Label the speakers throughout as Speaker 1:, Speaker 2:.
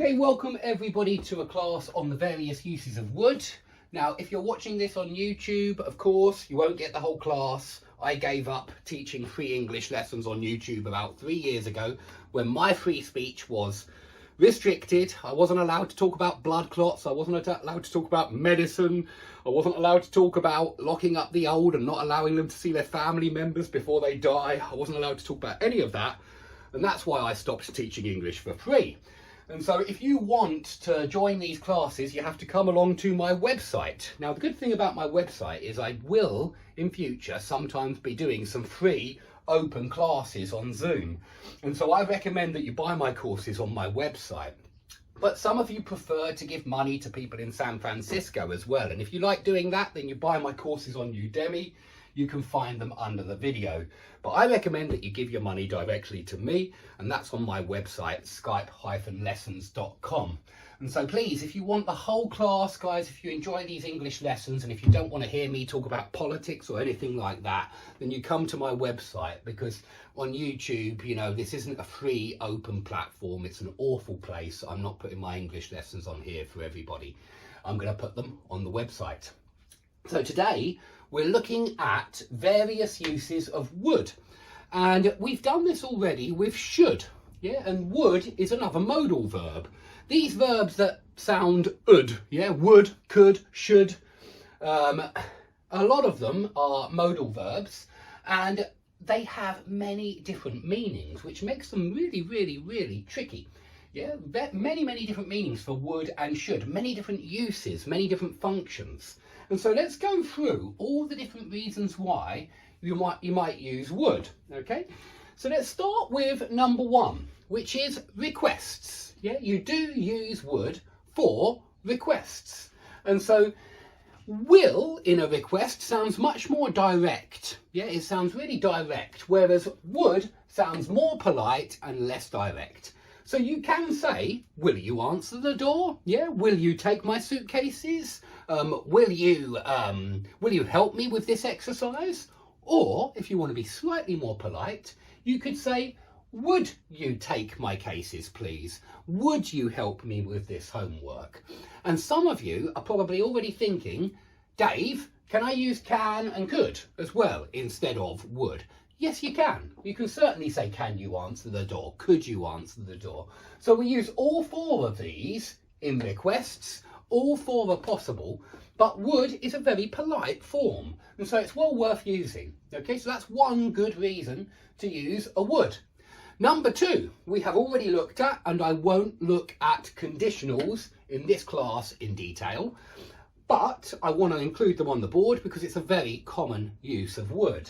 Speaker 1: Okay, welcome everybody to a class on the various uses of wood. Now, if you're watching this on YouTube, of course, you won't get the whole class. I gave up teaching free English lessons on YouTube about 3 years ago when my free speech was restricted. I wasn't allowed to talk about blood clots. I wasn't allowed to talk about medicine. I wasn't allowed to talk about locking up the old and not allowing them to see their family members before they die. I wasn't allowed to talk about any of that. And that's why I stopped teaching English for free. And so if you want to join these classes, you have to come along to my website. Now, the good thing about my website is I will, in future, sometimes be doing some free open classes on Zoom. And so I recommend that you buy my courses on my website. But some of you prefer to give money to people in San Francisco as well. And if you like doing that, then you buy my courses on Udemy. You can find them under the video. But I recommend that you give your money directly to me, and that's on my website, skype-lessons.com. And so please, if you want the whole class, guys, if you enjoy these English lessons, and if you don't want to hear me talk about politics or anything like that, then you come to my website, because on YouTube, you know, this isn't a free open platform. It's an awful place. I'm not putting my English lessons on here for everybody. I'm going to put them on the website. So today we're looking at various uses of would, and we've done this already with should, yeah, and would is another modal verb. These verbs that sound ud, yeah, would, could, should, a lot of them are modal verbs, and they have many different meanings, which makes them really tricky. Yeah, many different meanings for would and should, many different uses, many different functions. And so let's go through all the different reasons why you might use would, okay? So let's start with number one, which is requests. Yeah, you do use would for requests. And so will in a request sounds much more direct. Yeah, it sounds really direct, whereas would sounds more polite and less direct. So you can say, will you answer the door? Yeah, will you take my suitcases? Will you help me with this exercise? Or if you want to be slightly more polite, you could say, would you take my cases, please? Would you help me with this homework? And some of you are probably already thinking, Dave, can I use can and could as well instead of would? Yes, you can. You can certainly say, can you answer the door? Could you answer the door? So we use all four of these in requests. All four are possible, but would is a very polite form. And so it's well worth using. Okay, so that's one good reason to use a would. Number two, we have already looked at, and I won't look at conditionals in this class in detail, but I want to include them on the board because it's a very common use of would.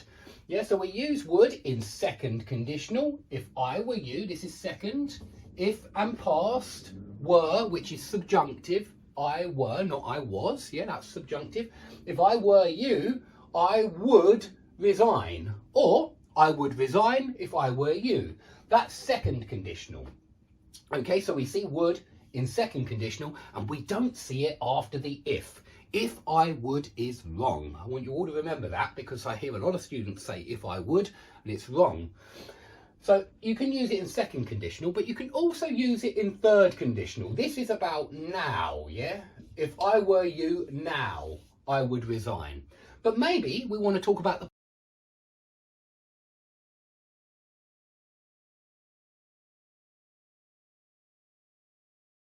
Speaker 1: Yeah, so we use would in second conditional. If I were you, this is second. If and past, were, which is subjunctive. I were, not I was. Yeah, that's subjunctive. If I were you, I would resign. Or I would resign if I were you. That's second conditional. Okay, so we see would in second conditional, and we don't see it after the if. If I would is wrong. I want you all to remember that, because I hear a lot of students say if I would, and it's wrong. So you can use it in second conditional, but you can also use it in third conditional. This is about now, yeah? If I were you now, I would resign. But maybe we want to talk about the